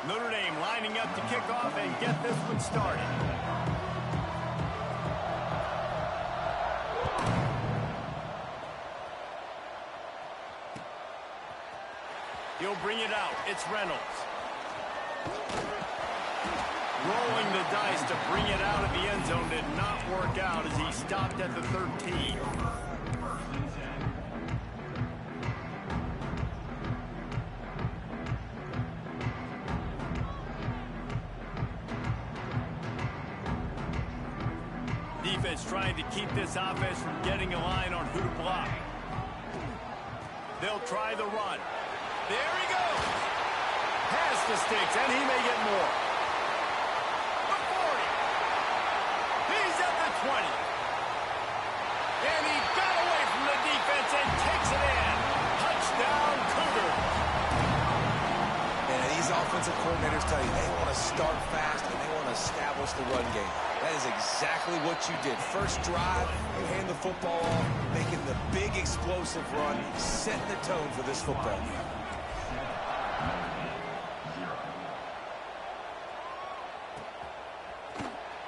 Notre Dame lining up to kick off and get this one started. He'll bring it out. It's Reynolds. Rolling the dice to bring it out of the end zone did not work out as he stopped at the 13. Defense trying to keep this offense from getting a line on who to block. They'll try the run. There he goes. Has the sticks, and he may get more. The 40. He's at the 20. And he got away from the defense and takes it in. Touchdown, Cougars. And these offensive coordinators tell you they want to start fast and they want to establish the run game. That is exactly what you did. First drive, you hand the football off, making the big explosive run, setting the tone for this football game.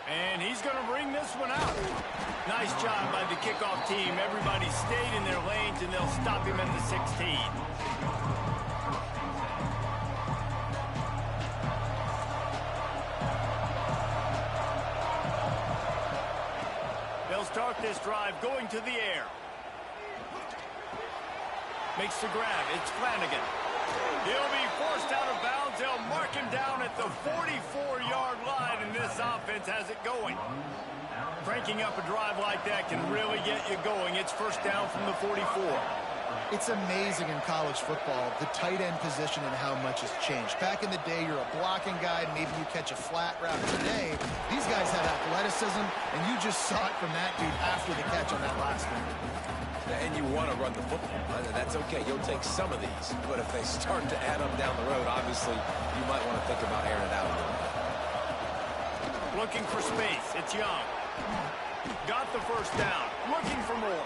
And he's going to bring this one out. Nice job by the kickoff team. Everybody stayed in their lanes, and they'll stop him at the 16. They'll start this drive going to the air. Makes the grab. It's Flanagan. He'll be forced out of bounds. They'll mark him down at the 44-yard line, and this offense has it going. Cranking up a drive like that can really get you going. It's first down from the 44. It's amazing in college football, the tight end position and how much has changed. Back in the day, you're a blocking guy, maybe you catch a flat route. Today, these guys have athleticism, and you just saw it from that dude after the catch on that last one. And you want to run the football. That's okay. You'll take some of these. But if they start to add up down the road, obviously, you might want to think about airing it out a little bit. Looking for space. It's Young. Got the first down. Looking for more.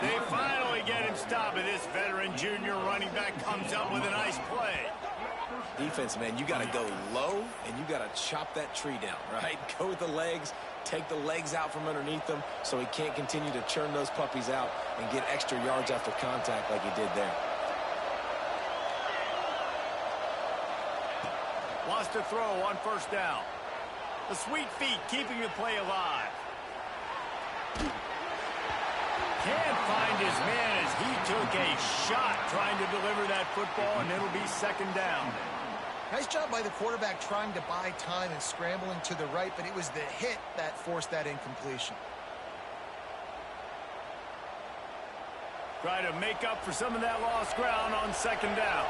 They finally get him stopped, and this veteran junior running back comes up with a nice play. Defense, man, you got to go low, and you got to chop that tree down, right? Go with the legs, take the legs out from underneath them so he can't continue to churn those puppies out and get extra yards after contact like he did there. Wants to throw on first down. The sweet feet keeping the play alive. Can't find his man as he took a shot trying to deliver that football, and it'll be second down. Nice job by the quarterback trying to buy time and scrambling to the right, but it was the hit that forced that incompletion. Try to make up for some of that lost ground on second down.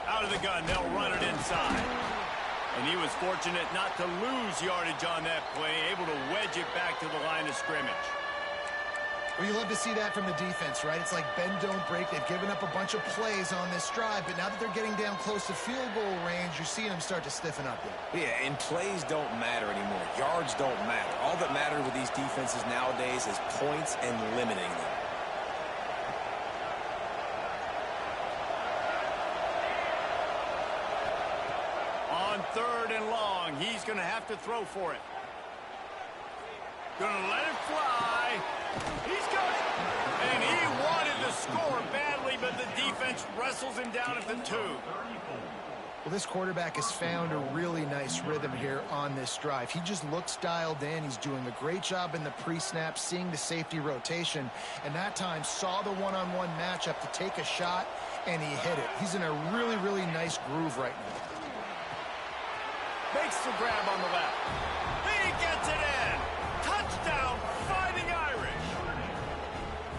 Out of the gun, they'll run it inside. And he was fortunate not to lose yardage on that play, able to wedge it back to the line of scrimmage. Well, you love to see that from the defense, right? It's like bend, don't break. They've given up a bunch of plays on this drive, but now that they're getting down close to field goal range, you're seeing them start to stiffen up there. Yeah, and plays don't matter anymore. Yards don't matter. All that matters with these defenses nowadays is points and limiting them. On third and long, he's going to have to throw for it. Going to let it fly. He's got it. And he wanted to score badly, but the defense wrestles him down at the 2. Well, this quarterback has found a really nice rhythm here on this drive. He just looks dialed in. He's doing a great job in the pre-snap, seeing the safety rotation, and that time saw the one-on-one matchup to take a shot, and he hit it. He's in a really, really nice groove right now. Makes the grab on the left. He gets it in. Touchdown, Fighting Irish.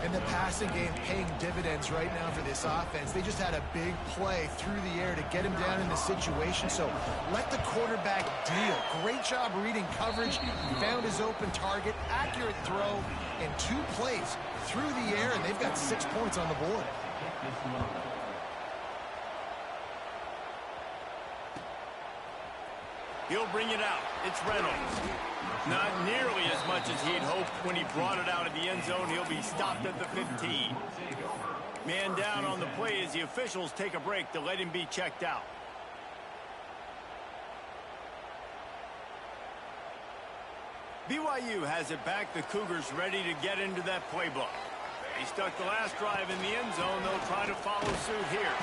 And the passing game paying dividends right now for this offense. They just had a big play through the air to get him down in the situation. So let the quarterback deal. Great job reading coverage. He found his open target. Accurate throw. And 2 plays through the air, and they've got 6 points on the board. He'll bring it out. It's Reynolds. Not nearly as much as he'd hoped when he brought it out of the end zone. He'll be stopped at the 15. Man down on the play as the officials take a break to let him be checked out. BYU has it back. The Cougars ready to get into that playbook. They stuck the last drive in the end zone. They'll try to follow suit here.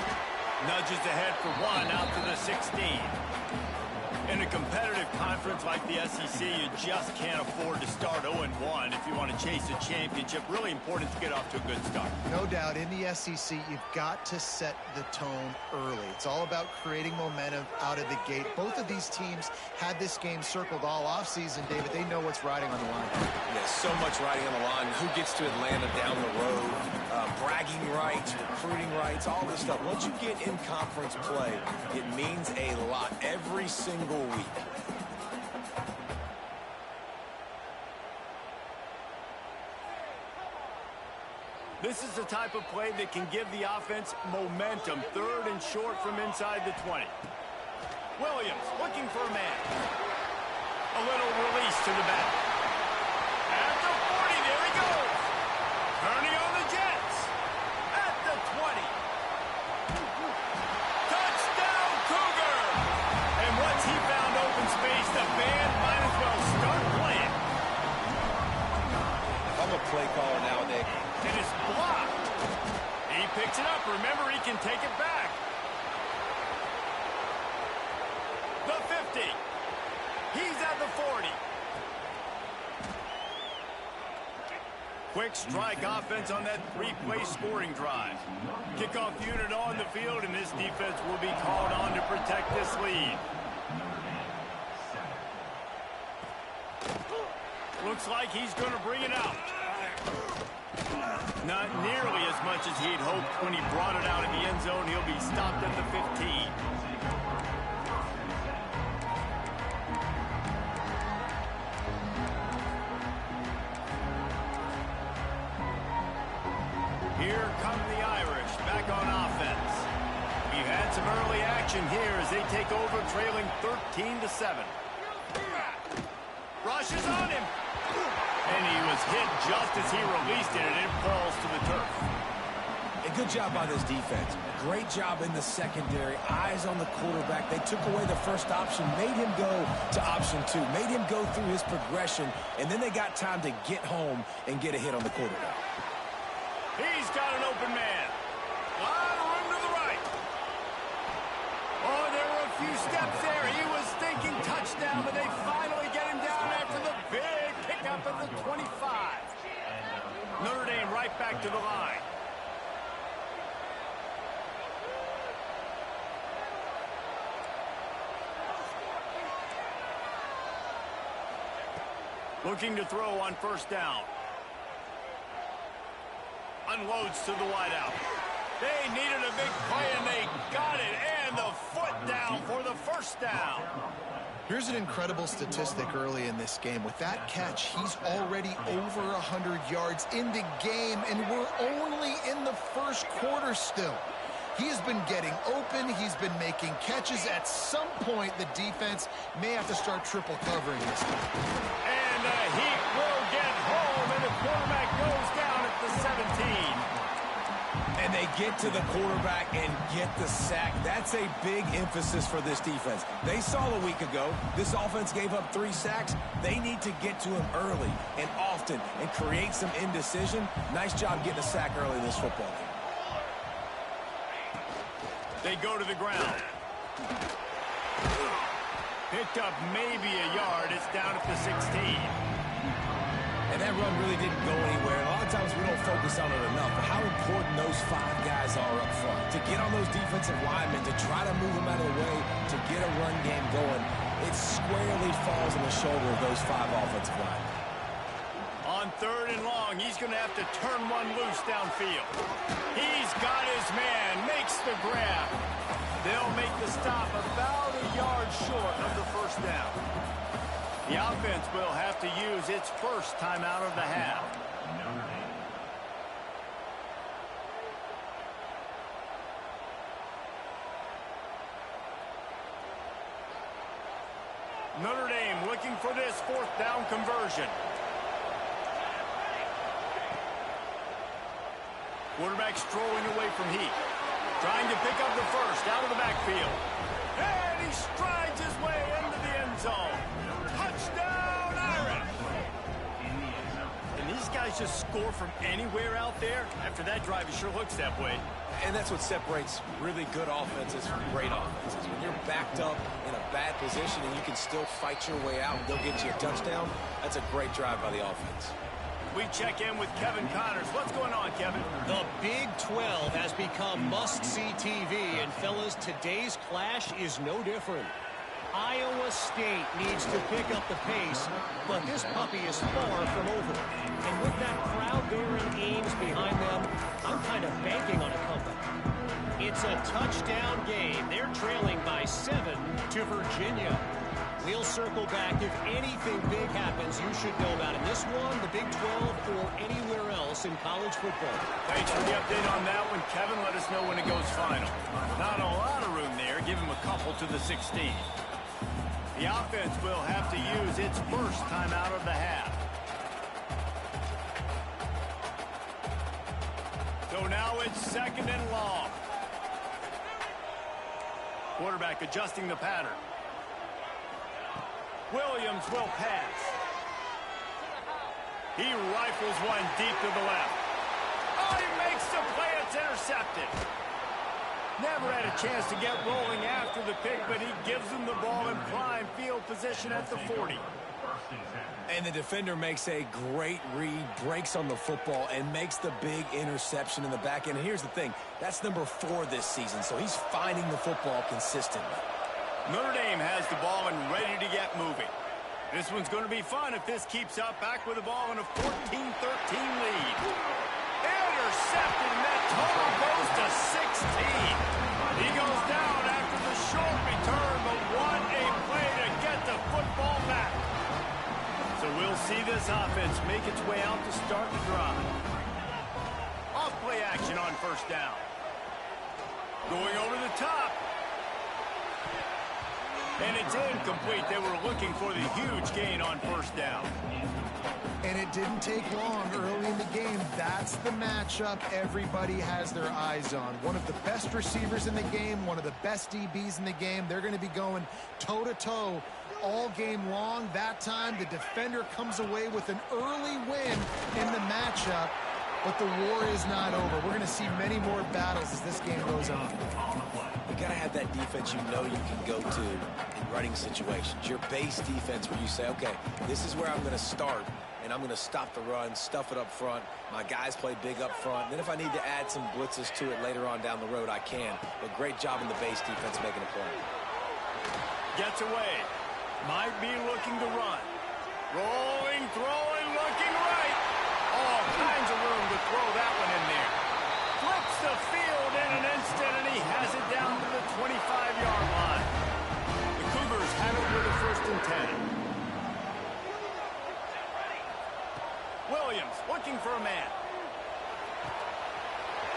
Nudges ahead for one out to the 16. In a competitive conference like the SEC, you just can't afford to start 0-1 if you want to chase a championship. Really important to get off to a good start. No doubt, in the SEC, you've got to set the tone early. It's all about creating momentum out of the gate. Both of these teams had this game circled all offseason, David. They know what's riding on the line. Yeah, so much riding on the line. Who gets to Atlanta down the road? Bragging rights, recruiting rights, all this stuff. Once you get in conference play, it means a lot every single week. This is the type of play that can give the offense momentum. Third and short from inside the 20. Williams looking for a man. A little release to the back. At the 40, there he goes. Turning on the Jets. At the 20. Touchdown, Cougar! And once he found open space, the band might as well start playing. I'm a play caller nowadays. It is blocked. He picks it up. Remember, he can take it back. The 50. He's at the 40. Quick strike offense on that three-play scoring drive. Kickoff unit on the field, and this defense will be called on to protect this lead. Looks like he's going to bring it out. Not nearly as much as he'd hoped when he brought it out in the end zone. He'll be stopped at the 15. Here come the Irish back on offense. We've had some early action here as they take over trailing 13-7. Rushes on him. And he was hit just as he released it, and it falls to the turf. A good job by this defense. Great job in the secondary. Eyes on the quarterback. They took away the first option, made him go to option 2, made him go through his progression, and then they got time to get home and get a hit on the quarterback. He's got an open man. A lot of room to the right. Oh, there were a few steps there. He was thinking touchdown, but they finally get him down after the big pickup at the 25. Notre Dame right back to the line. Looking to throw on first down. Unloads to the wideout. They needed a big play, and they got it. And the foot down for the first down. Here's an incredible statistic early in this game. With that catch, he's already over 100 yards in the game, and we're only in the first quarter still. He has been getting open. He's been making catches. At some point, the defense may have to start triple covering this time. And he will get home, and the quarterback goes down at the 17. And they get to the quarterback and get the sack. That's a big emphasis for this defense. They saw a week ago, this offense gave up 3 sacks. They need to get to him early and often and create some indecision. Nice job getting a sack early in this football game. They go to the ground. Picked up maybe a yard. It's down at the 16. And that run really didn't go anywhere. A lot of times we don't focus on it enough, but how important those 5 guys are up front. To get on those defensive linemen, to try to move them out of the way, to get a run game going, it squarely falls on the shoulder of those 5 offensive linemen. On third and long, he's going to have to turn one loose downfield. He's got his man, makes the grab. They'll make the stop about a yard short of the first down. The offense will have to use its first timeout of the half. Notre Dame looking for this 4th down conversion. Quarterback strolling away from heat. Trying to pick up the first out of the backfield. And he strides his way into the end zone. Touchdown, Irish! And these guys just score from anywhere out there? After that drive, it sure looks that way. And that's what separates really good offenses from great offenses. When you're backed up in a bad position and you can still fight your way out and they'll get you a touchdown, that's a great drive by the offense. We check in with Kevin Connors. What's going on, Kevin? The Big 12 has become must-see TV, and fellas, today's clash is no different. Iowa State needs to pick up the pace, but this puppy is far from over. And with that crowd there in Ames behind them, I'm kind of banking on a comeback. It's a touchdown game. They're trailing by 7 to Virginia. We'll circle back. If anything big happens, you should know about it. This one, the Big 12, or anywhere else in college football. Thanks for the update on that one, Kevin. Let us know when it goes final. Not a lot of room there. Give him a couple to the 16. The offense will have to use its first timeout of the half. So now it's second and long. Quarterback adjusting the pattern. Williams will pass. He rifles one deep to the left. Oh, he makes the play. It's intercepted. Never had a chance to get rolling after the pick, but he gives them the ball in prime field position at the 40. And the defender makes a great read, breaks on the football, and makes the big interception in the back end. Here's the thing. That's number 4 this season, so he's finding the football consistently. Notre Dame has the ball and ready to get moving. This one's going to be fun if this keeps up. Back with the ball in a 14-13 lead. Intercepted, and that total goes to 16. He goes down after the short return, but what a play to get the football back. So we'll see this offense make its way out to start the drive. Off play action on first down. Going over the top. And it's incomplete. They were looking for the huge gain on first down. And it didn't take long early in the game. That's the matchup everybody has their eyes on. One of the best receivers in the game, one of the best DBs in the game. They're going to be going toe-to-toe all game long. That time, the defender comes away with an early win in the matchup. But the war is not over. We're going to see many more battles as this game goes on. You got to have that defense you know you can go to in running situations. Your base defense where you say, okay, this is where I'm going to start, and I'm going to stop the run, stuff it up front. My guys play big up front. Then if I need to add some blitzes to it later on down the road, I can. But great job in the base defense making a play. Gets away. Might be looking to run. Rolling, throwing, looking right. All kinds of room to throw that one in there. Flips the field in an instant, and he has it down to the 25-yard line. The Cougars have it with a 1st and 10. Williams looking for a man.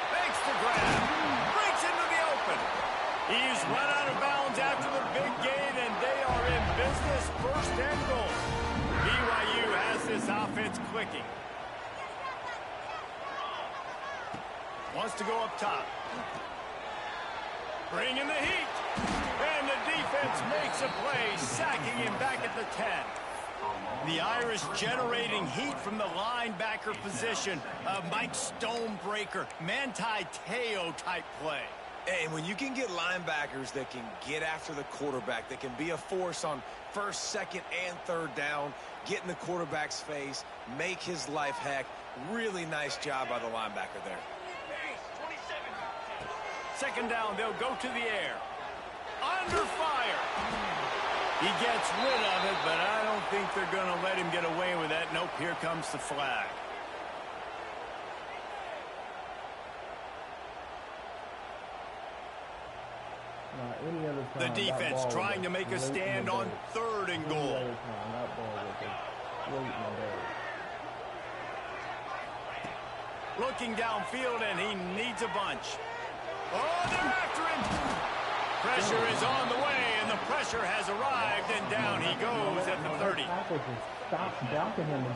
Makes the grab. Breaks into the open. He's run out of bounds after the big gain, and they are in business. 1st and goal. BYU has this offense clicking. Wants to go up top. Bringing the heat. And the defense makes a play, sacking him back at the 10. The Irish generating heat from the linebacker position. A Mike Stonebreaker, Manti Te'o type play. And when you can get linebackers that can get after the quarterback, that can be a force on 1st, 2nd, and 3rd down, get in the quarterback's face, make his life heck. Really nice job by the linebacker there. 2nd down, they'll go to the air. Under fire. He gets rid of it, but I don't think they're going to let him get away with that. Nope, here comes the flag. The defense trying to make a stand on 3rd and goal. Looking downfield, and he needs a bunch. Oh, they're after him. Pressure is on the way, and the pressure has arrived, and down he goes at the 30.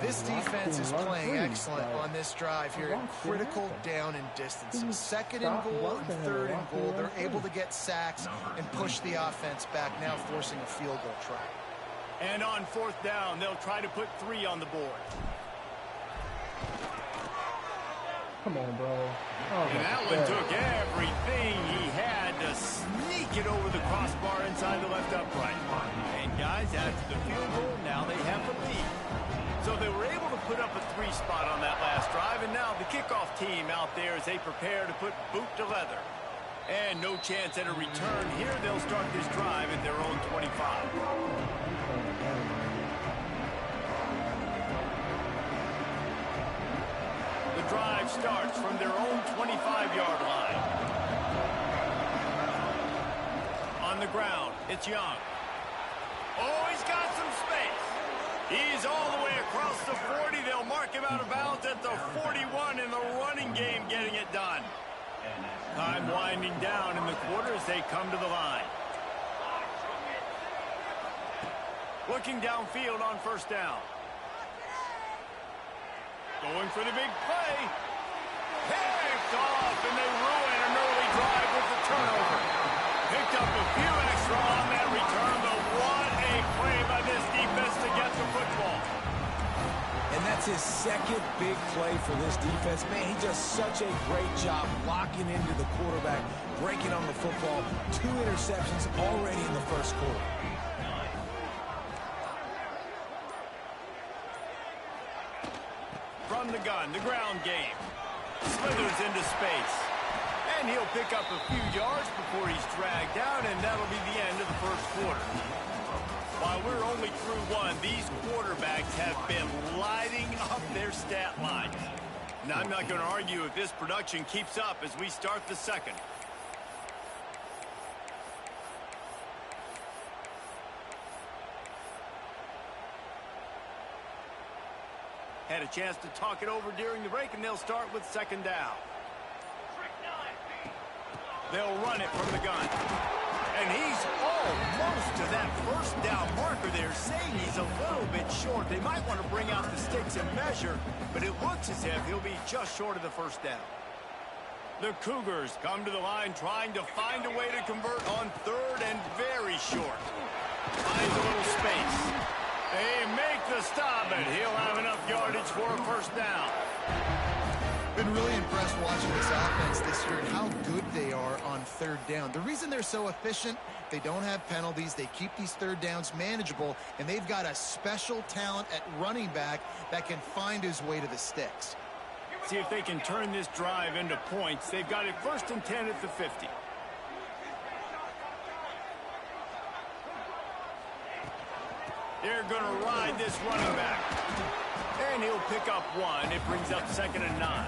This defense is playing excellent on this drive here in critical down and distances. Second and goal and third and goal. They're able to get sacks and push the offense back, now forcing a field goal try. And on fourth down, they'll try to put 3 on the board. Come on, bro. Oh, And that one took everything he had to sneak it over the crossbar inside the left upright. And guys, after the field goal, now they have the lead. So they were able to put up a 3 spot on that last drive, and now the kickoff team out there as they prepare to put boot to leather. And no chance at a return here. They'll start this drive at their own 25. The drive starts from their own 25-yard line. On the ground, it's Young. Oh, he's got some space. He's all the way across the 40. They'll mark him out of bounds at the 41 in the running game, getting it done. Time winding down in the quarter as they come to the line. Looking downfield on first down. Going for the big play. Picked off, and they ruin an early drive with the turnover. Picked up a few extra on that return, but what a play by this defense to get the football. And that's his second big play for this defense. Man, he does such a great job locking into the quarterback, breaking on the football. 2 interceptions already in the first quarter. From the gun, the ground game. Slithers into space. And he'll pick up a few yards before he's dragged down, and that'll be the end of the first quarter. While we're only through 1, these quarterbacks have been lighting up their stat lines. And I'm not going to argue if this production keeps up as we start the second. Had a chance to talk it over during the break, and they'll start with second down. They'll run it from the gun. And he's almost to that first down marker there, saying he's a little bit short. They might want to bring out the sticks and measure, but it looks as if he'll be just short of the first down. The Cougars come to the line trying to find a way to convert on third and very short. Finds a little space. They make the stop, and he'll have enough yardage for a first down. Been really impressed watching this offense this year and how good they are on third down. The reason they're so efficient, they don't have penalties, they keep these third downs manageable, and they've got a special talent at running back that can find his way to the sticks. See if they can turn this drive into points. They've got it 1st and 10 at the 50. They're going to ride this running back. And he'll pick up 1. It brings up 2nd and 9.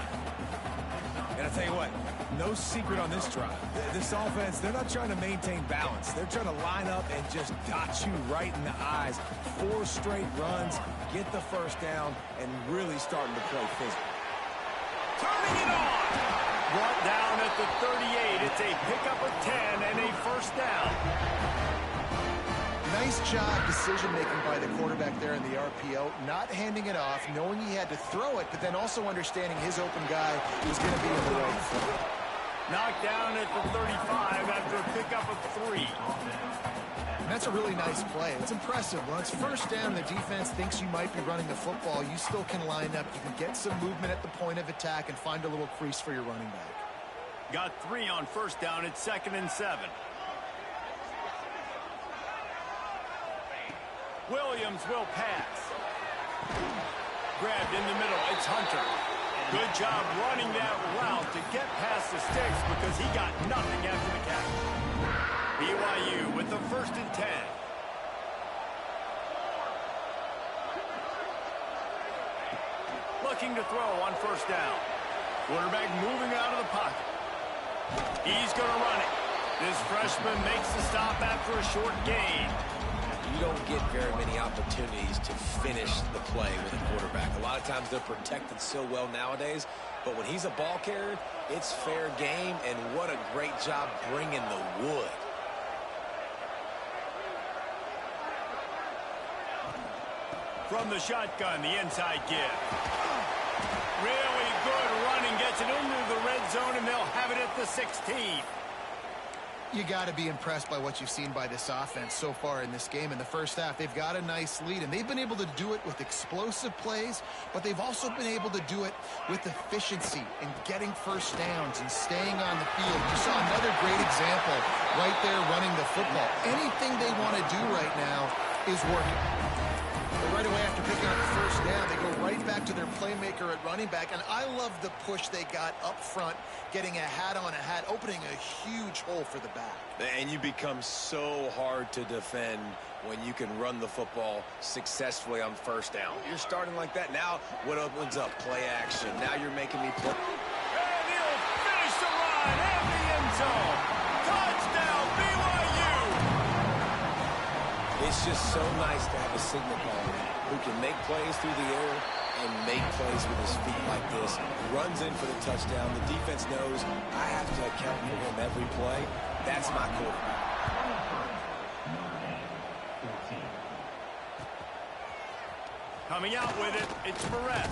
And I'll tell you what, no secret on this drive. This offense, they're not trying to maintain balance. They're trying to line up and just dot you right in the eyes. 4 straight runs, get the first down, and really starting to play physical. Turning it on. Brought down at the 38. It's a pickup of 10 and a first down. Nice job decision-making by the quarterback there in the RPO, not handing it off, knowing he had to throw it, but then also understanding his open guy was going to be in the right foot. Knocked down at the 35 after a pickup of 3. And that's a really nice play. It's impressive. When it's first down, the defense thinks you might be running the football. You still can line up. You can get some movement at the point of attack and find a little crease for your running back. Got 3 on first down. It's 2nd and 7. Williams will pass. Grabbed in the middle. It's Hunter. Good job running that route to get past the sticks because he got nothing after the catch. BYU with the 1st and 10. Looking to throw on first down. Quarterback moving out of the pocket. He's going to run it. This freshman makes the stop after a short gain. You don't get very many opportunities to finish the play with a quarterback. A lot of times they're protected so well nowadays, but when he's a ball carrier, it's fair game, and what a great job bringing the wood. From the shotgun, the inside give. Really good running, gets it into the red zone, and they'll have it at the 16. You got to be impressed by what you've seen by this offense so far in this game. In the first half, they've got a nice lead, and they've been able to do it with explosive plays, but they've also been able to do it with efficiency and getting first downs and staying on the field. You saw another great example right there running the football. Anything they want to do right now is working. But right away after picking up the first down, they go right back to their playmaker at running back. And I love the push they got up front, getting a hat on a hat, opening a huge hole for the back. And you become so hard to defend when you can run the football successfully on first down. You're starting like that. Now what opens up? Play action. Now you're making me play. And he'll finish the run and the end zone. Touchdown, BYU! It's just so nice to have a signal caller who can make plays through the air and make plays with his feet like this. Runs in for the touchdown. The defense knows I have to account for him every play. That's my quarterback. Coming out with it, it's Barrett.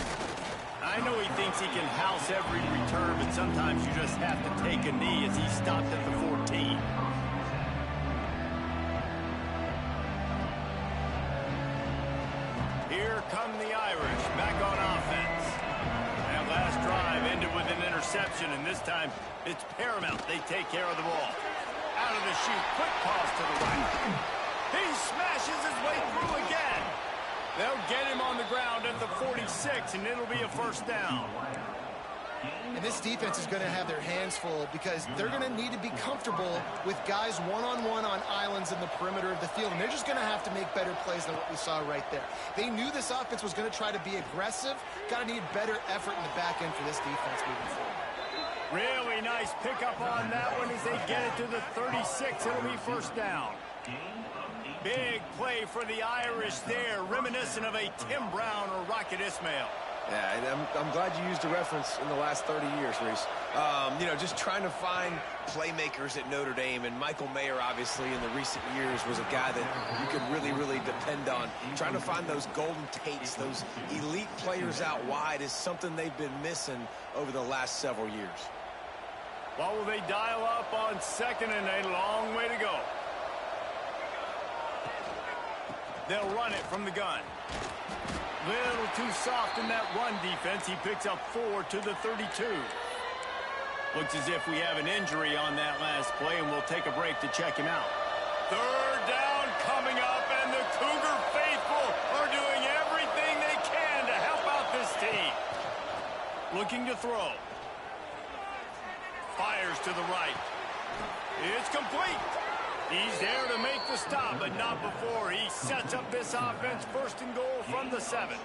I know he thinks he can house every return, but sometimes you just have to take a knee as he stopped at the 14. Here come the Irish, back on offense. That last drive ended with an interception, and this time it's paramount they take care of the ball. Out of the chute, quick pass to the right. He smashes his way through again. They'll get him on the ground at the 46, and it'll be a first down. And this defense is going to have their hands full because they're going to need to be comfortable with guys one-on-one on islands in the perimeter of the field. And they're just going to have to make better plays than what we saw right there. They knew this offense was going to try to be aggressive. Got to need better effort in the back end for this defense moving forward. Really nice pickup on that one as they get it to the 36. It'll be first down. Big play for the Irish there, reminiscent of a Tim Brown or Rocket Ismail. Yeah, and I'm glad you used a reference in the last 30 years, Reese. You know, just trying to find playmakers at Notre Dame, and Michael Mayer, obviously, in the recent years was a guy that you could really, really depend on. Trying to find those golden Tates, those elite players out wide is something they've been missing over the last several years. What will they dial up on second and a long way to go? They'll run it from the gun. Little too soft in that run defense. He picks up 4 to the 32. Looks as if we have an injury on that last play, and we'll take a break to check him out. Third down coming up, and the Cougar faithful are doing everything they can to help out this team. Looking to throw. Fires to the right. It's complete. He's there to make the stop, but not before he sets up this offense first and goal from the 7.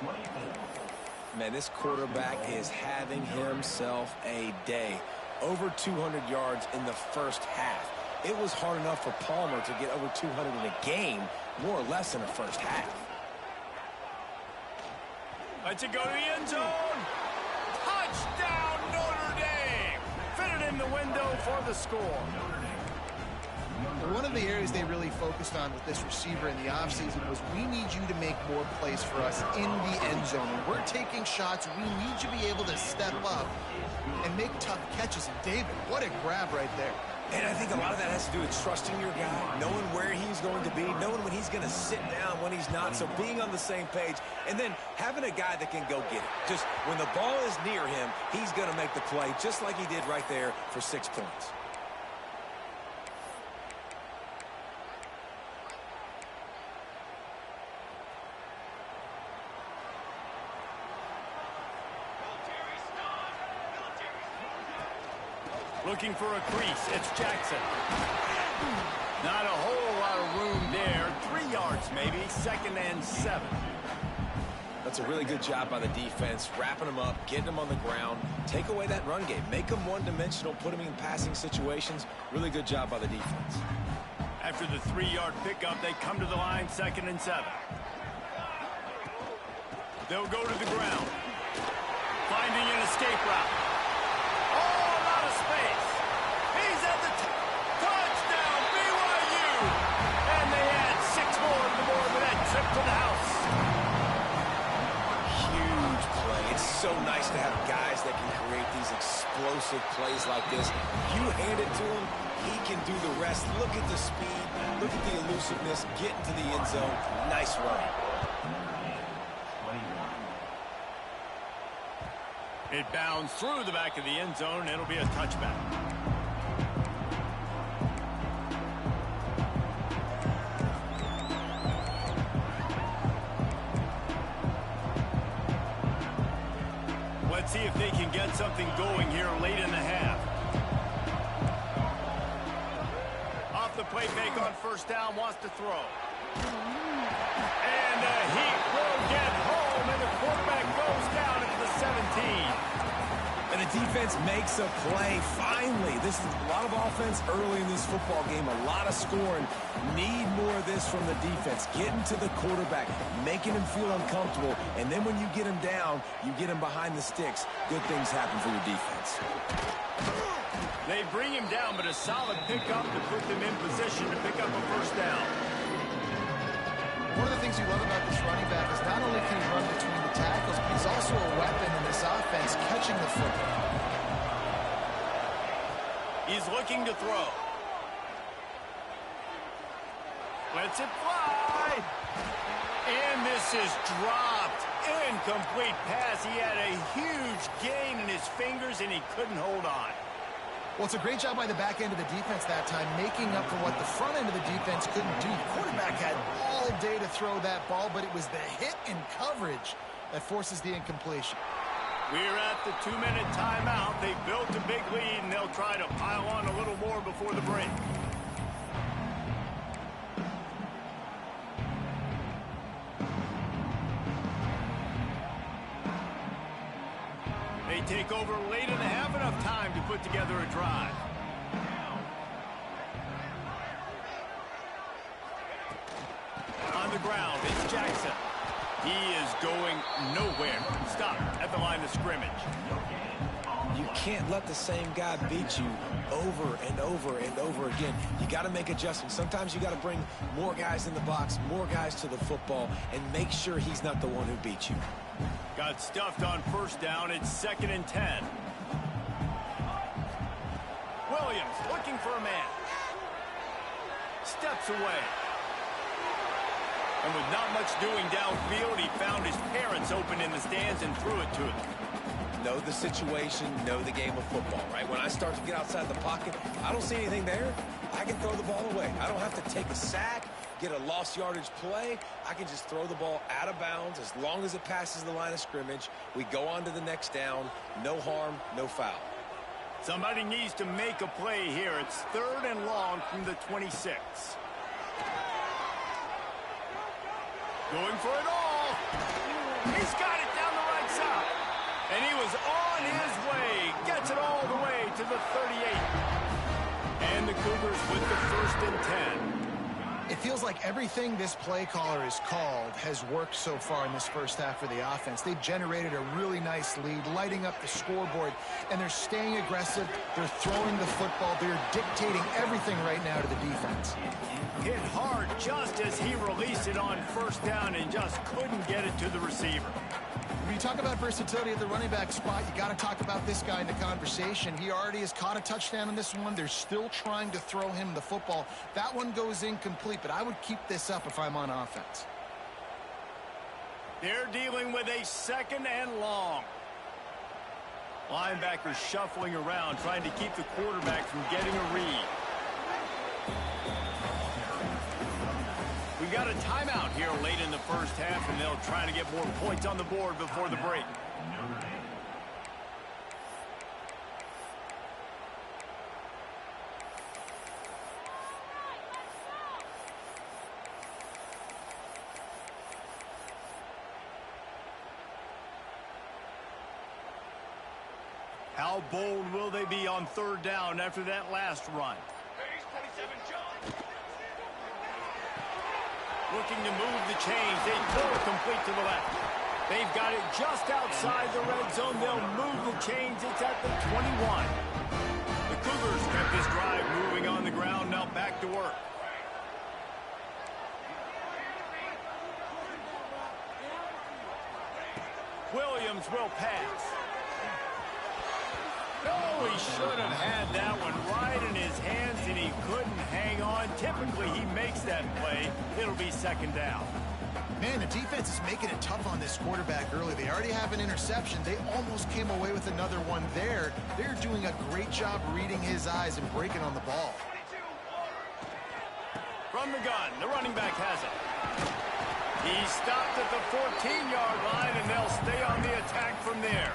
Man, this quarterback is having himself a day. Over 200 yards in the first half. It was hard enough for Palmer to get over 200 in a game, more or less in the first half. Let's it go to the end zone. Touchdown, Notre Dame. Fitted in the window for the score. One of the areas they really focused on with this receiver in the offseason was we need you to make more plays for us in the end zone. When we're taking shots, we need you to be able to step up and make tough catches. And David, what a grab right there. And I think a lot of that has to do with trusting your guy, knowing where he's going to be, knowing when he's going to sit down, when he's not, so being on the same page, and then having a guy that can go get it. Just when the ball is near him, he's going to make the play, just like he did right there for 6 points. Looking for a crease, it's Jackson. Not a whole lot of room there. 3 yards maybe, 2nd and 7. That's a really good job by the defense, wrapping them up, getting them on the ground, take away that run game, make them one-dimensional, put them in passing situations. Really good job by the defense. After the 3-yard pickup, they come to the line, 2nd and 7. They'll go to the ground, finding an escape route. Space. He's at the touchdown, BYU. And they add 6 more to the board with that trip to the house. It's so nice to have guys that can create these explosive plays like this. You hand it to him, he can do the rest. Look at the speed. Look at the elusiveness. Get into the end zone. Nice run. It bounds through the back of the end zone. It'll be a touchback. Let's see if they can get something going here late in the half. Off the play fake on first down, wants to throw. And he will get home, and the quarterback goes down into the 17. And the defense makes a play. Finally, this is a lot of offense early in this football game, a lot of scoring. Need more of this from the defense. Getting to the quarterback, making him feel uncomfortable, and then when you get him down, you get him behind the sticks. Good things happen for your defense. They bring him down, but a solid pickup to put them in position to pick up a first down. One of the things you love about this running back is not only can he run between the tackles, but he's also a weapon in this offense, catching the football. He's looking to throw. Lets it fly. And this is dropped. Incomplete pass. He had a huge gain in his fingers, and he couldn't hold on. Well, it's a great job by the back end of the defense that time, making up for what the front end of the defense couldn't do. The quarterback had all day to throw that ball, but it was the hit and coverage that forces the incompletion. We're at the 2-minute timeout. They built a big lead, and they'll try to pile on a little more before the break. They take over late in the half, enough time to put together a drive. On the ground, it's Jackson. He is going nowhere. Stop at the line of scrimmage. You can't let the same guy beat you over and over and over again. You got to make adjustments. Sometimes you got to bring more guys in the box, more guys to the football, and make sure he's not the one who beats you. Got stuffed on first down. It's 2nd and 10. Williams looking for a man. Steps away. And with not much doing downfield, he found his parents open in the stands and threw it to them. Know the situation, know the game of football, right? When I start to get outside the pocket, I don't see anything there. I can throw the ball away. I don't have to take a sack, get a lost yardage play. I can just throw the ball out of bounds as long as it passes the line of scrimmage. We go on to the next down. No harm, no foul. Somebody needs to make a play here. It's 3rd and long from the 26. Going for it all. He's got it down the right side. And he was on his way. Gets it all the way to the 38. And the Cougars with the 1st and 10. It feels like everything this play caller has called has worked so far in this first half for the offense. They've generated a really nice lead, lighting up the scoreboard, and they're staying aggressive. They're throwing the football. They're dictating everything right now to the defense. Hit hard just as he released it on first down and just couldn't get it to the receiver. When you talk about versatility at the running back spot, you got to talk about this guy in the conversation. He already has caught a touchdown in this one. They're still trying to throw him the football. That one goes incomplete, but I would keep this up if I'm on offense. They're dealing with a 2nd and long. Linebackers shuffling around, trying to keep the quarterback from getting a read. We've got a timeout here late in the first half, and they'll try to get more points on the board before the break. How bold will they be on 3rd down after that last run? Looking to move the chains. They throw it complete to the left. They've got it just outside the red zone. They'll move the chains. It's at the 21. The Cougars kept this drive moving on the ground. Now back to work. Williams will pass. Oh, he should have had that one right in his hands, and he couldn't hang on. Typically, he makes that play. It'll be second down. Man, the defense is making it tough on this quarterback early. They already have an interception. They almost came away with another one there. They're doing a great job reading his eyes and breaking on the ball. From the gun, the running back has it. He stopped at the 14-yard line, and they'll stay on the attack from there.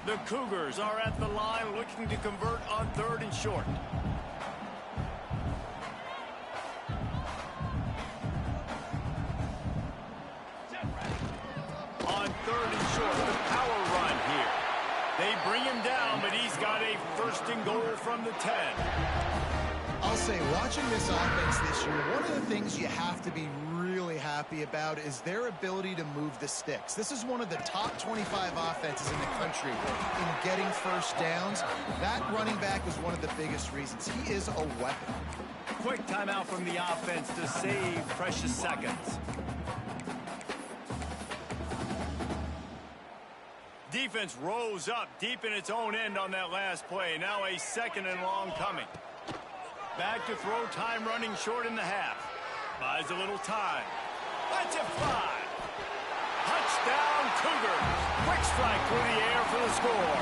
The Cougars are at the line looking to convert on 3rd and short. On 3rd and short, the power run here. They bring him down, but he's got a 1st and goal from the 10. I'll say, watching this offense this year, one of the things you have to be really happy about is their ability to move the sticks. This is one of the top 25 offenses in the country in getting first downs. That running back was one of the biggest reasons. He is a weapon. Quick timeout from the offense to save precious seconds. Defense rose up deep in its own end on that last play. Now a 2nd and long coming. Back to throw, time running short in the half. Buys a little time. Let's it fly. Touchdown Cougars. Quick strike through the air for the score.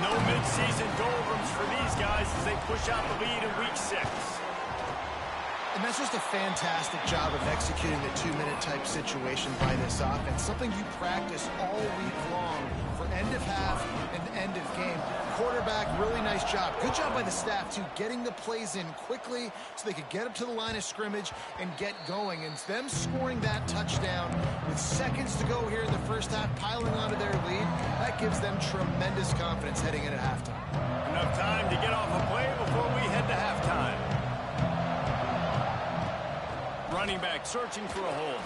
No midseason doldrums for these guys as they push out the lead in week 6. And that's just a fantastic job of executing the 2-minute type situation by this offense. Something you practice all week long for end of half and end of game. Quarterback, really nice job. Good job by the staff, too, getting the plays in quickly so they could get up to the line of scrimmage and get going. And them scoring that touchdown with seconds to go here in the first half, piling onto their lead, that gives them tremendous confidence heading into halftime. Enough time to get off a play before we head to halftime. Running back searching for a hole.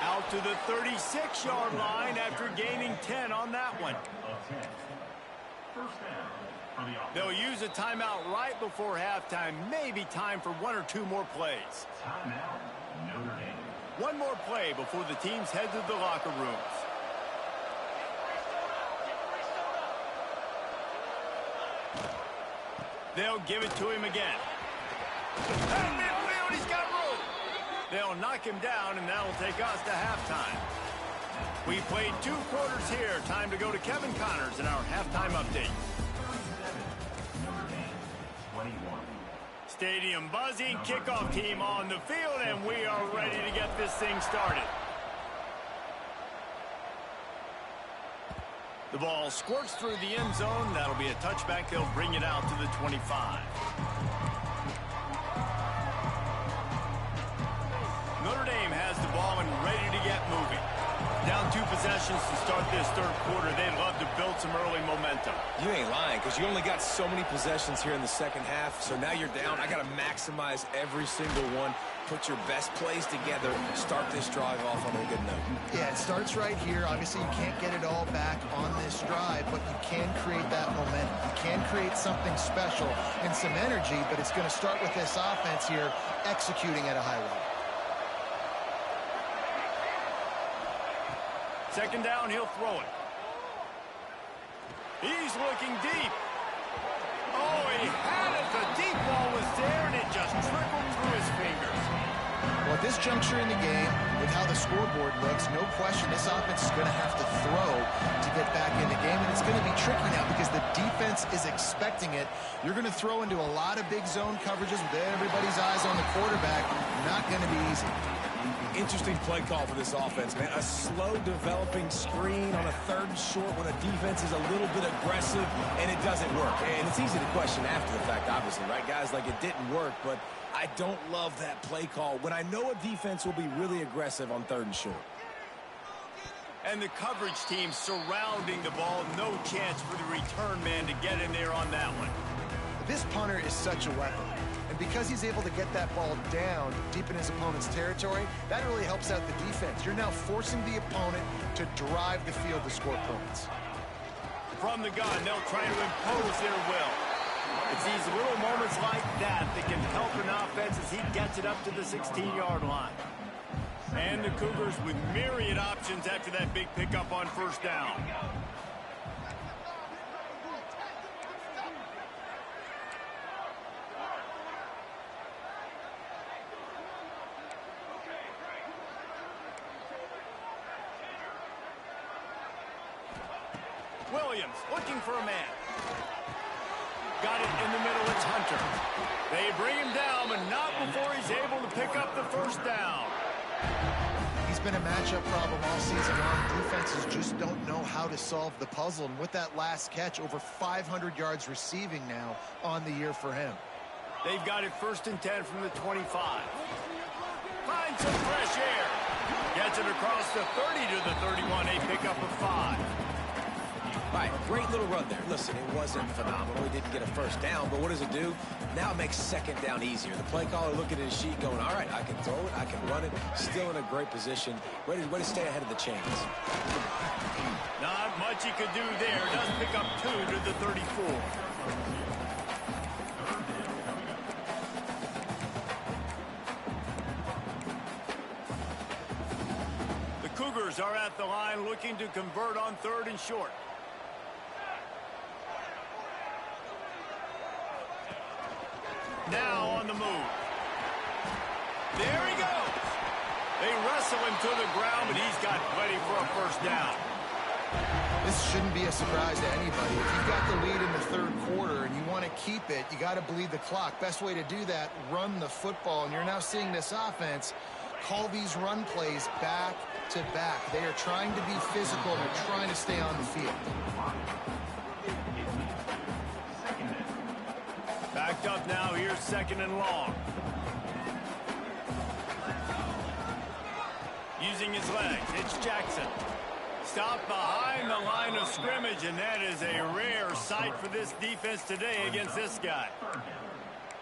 Out to the 36-yard line after gaining 10 on that one. They'll use a timeout right before halftime. Maybe time for 1 or 2 more plays. One more play before the teams head to the locker rooms. They'll give it to him again. Midfield, he's got room. They'll knock him down, and that'll take us to halftime. We played 2 quarters here. Time to go to Kevin Connors in our halftime update. Stadium buzzing, kickoff team on the field, and we are ready to get this thing started. The ball squirts through the end zone. That'll be a touchback. They'll bring it out to the 25. Notre Dame has the ball and ready to get moving. Down 2 possessions to start this 3rd quarter. They'd love to build some early momentum. You ain't lying, because you only got so many possessions here in the 2nd half, so now you're down. I got to maximize every single one. Put your best plays together. Start this drive off on a good note. Yeah, it starts right here. Obviously, you can't get it all back on this drive, but you can create that momentum. You can create something special and some energy, but it's going to start with this offense here executing at a high level. 2nd down, he'll throw it. He's looking deep. Oh, he had it. The deep ball was there, and it just trickled through his fingers. Well, at this juncture in the game, with how the scoreboard looks, no question this offense is going to have to throw to get back in the game, and it's going to be tricky now because the defense is expecting it. You're going to throw into a lot of big zone coverages with everybody's eyes on the quarterback. Not going to be easy. Interesting play call for this offense, man. A slow developing screen on a 3rd and short when a defense is a little bit aggressive and it doesn't work. And it's easy to question after the fact, obviously, right, guys? Like, it didn't work, but I don't love that play call when I know a defense will be really aggressive on 3rd and short. And the coverage team surrounding the ball. No chance for the return man to get in there on that one. This punter is such a weapon. And because he's able to get that ball down deep in his opponent's territory, that really helps out the defense. You're now forcing the opponent to drive the field to score points. from the gun. They'll try to impose their will. It's these little moments like that that can help an offense as he gets it up to the 16-yard line. And the Cougars with myriad options after that big pickup on first down. Williams looking for a man. Got it in the middle. It's Hunter. They bring him down, but not before he's able to pick up the first down. He's been a matchup problem all season long. Defenses just don't know how to solve the puzzle. And with that last catch, over 500 yards receiving now on the year for him. They've got it 1st and 10 from the 25. Finds some fresh air. Gets it across the 30 to the 31. A pickup of 5. All right, great little run there. Listen, it wasn't phenomenal. He didn't get a first down, but what does it do? Now it makes second down easier. The play caller looking at his sheet going, all right, I can throw it, I can run it, still in a great position, ready to stay ahead of the chains. Not much he could do there. Does pick up 2 to the 34. The Cougars are at the line looking to convert on 3rd and short. Now on the move. There he goes. They wrestle him to the ground, but he's got plenty for a first down. This shouldn't be a surprise to anybody. If you've got the lead in the 3rd quarter and you want to keep it, you got to bleed the clock. Best way to do that, run the football. And you're now seeing this offense call these run plays back to back. They are trying to be physical. They're trying to stay on the field. Backed up now. Here's 2nd and long. Using his legs, it's Jackson. Stopped behind the line of scrimmage, and that is a rare sight for this defense today against this guy.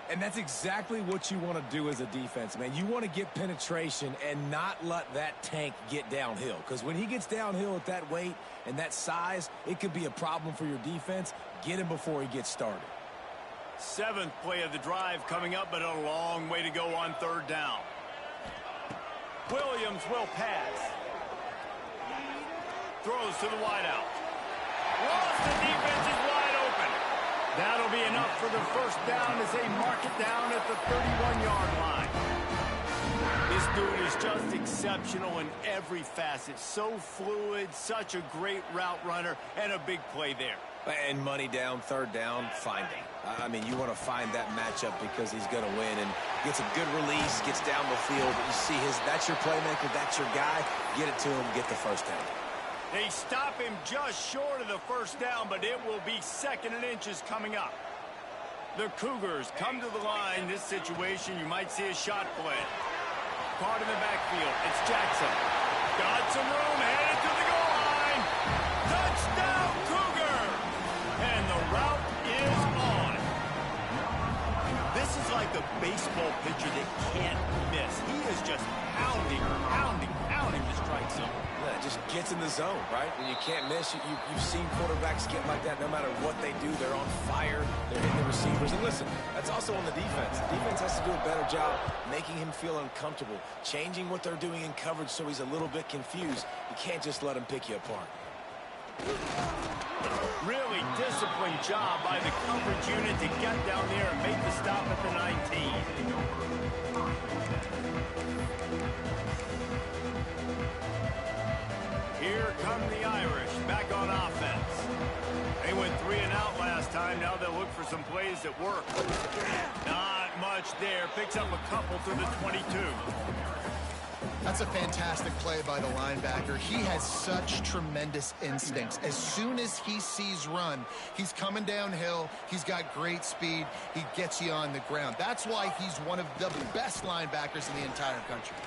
And that's exactly what you want to do as a defense, man. You want to get penetration and not let that tank get downhill. Because when he gets downhill at that weight and that size, it could be a problem for your defense. Get him before he gets started. 7th play of the drive coming up, but a long way to go on 3rd down. Williams will pass. Throws to the wideout. Lost, the defense is wide open. That'll be enough for the first down as they mark it down at the 31-yard line. This dude is just exceptional in every facet. So fluid, such a great route runner, and a big play there. And money down, 3rd down, finding. I mean, you want to find that matchup because he's going to win and gets a good release, gets down the field. You see that's your playmaker, that's your guy. Get it to him, get the first down. They stop him just short of the first down, but it will be 2nd and inches coming up. The Cougars come to the line. This situation, you might see a shot play. Caught in the backfield. It's Jackson. Got some room, headed to the goal line. Touchdown, Cougar! And the route is on. This is like a baseball pitcher that can't miss. He is just pounding the strike zone. Yeah, it just gets in the zone, right? And you can't miss. You've seen quarterbacks get like that no matter what they do. They're on fire. They're hitting the receivers. And listen, that's also on the defense. The defense has to do a better job making him feel uncomfortable, changing what they're doing in coverage so he's a little bit confused. You can't just let him pick you apart. Really disciplined job by the coverage unit to get down there and make the stop at the 19. Here come the Irish back on offense. They went 3 and out last time. Now they'll look for some plays that work. Not much there. Picks up a couple to the 22. That's a fantastic play by the linebacker. He has such tremendous instincts. As soon as he sees run, he's coming downhill. He's got great speed. He gets you on the ground. That's why he's one of the best linebackers in the entire country.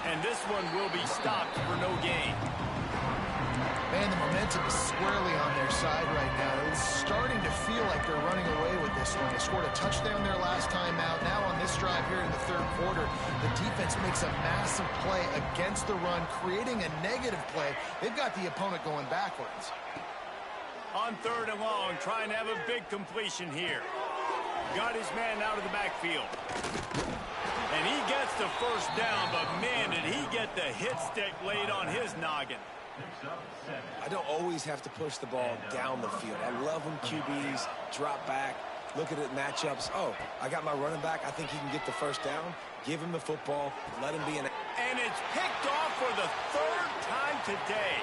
And this one will be stopped for no gain. Man, the momentum is squarely on their side right now. It's starting to feel like they're running away with this one. They scored a touchdown their last time out. Now on this drive, drive here in the third quarter. The defense makes a massive play against the run, creating a negative play. They've got the opponent going backwards. On third and long, trying to have a big completion here. Got his man out of the backfield. And he gets the first down, but man, did he get the hit stick laid on his noggin. I don't always have to push the ball down the field. I love when QBs drop back, look at it matchups. Oh, I got my running back. I think he can get the first down. Give him the football. Let him be an... And it's picked off for the third time today.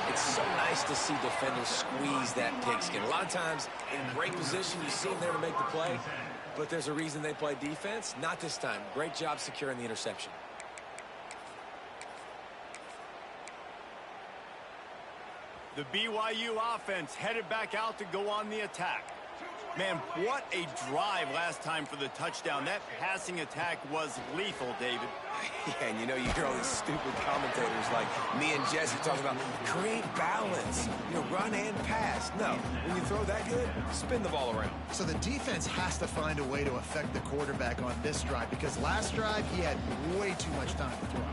It's so nice to see defenders squeeze that pigskin. A lot of times, in great position, you see them there to make the play, but there's a reason they play defense. Not this time. Great job securing the interception. The BYU offense headed back out to go on the attack. Man, what a drive last time for the touchdown. That passing attack was lethal, David. Yeah, and you know, you hear all these stupid commentators like me and Jesse talking about create balance, you know, run and pass. No, when you throw that good, spin the ball around. So the defense has to find a way to affect the quarterback on this drive, because last drive he had way too much time to throw.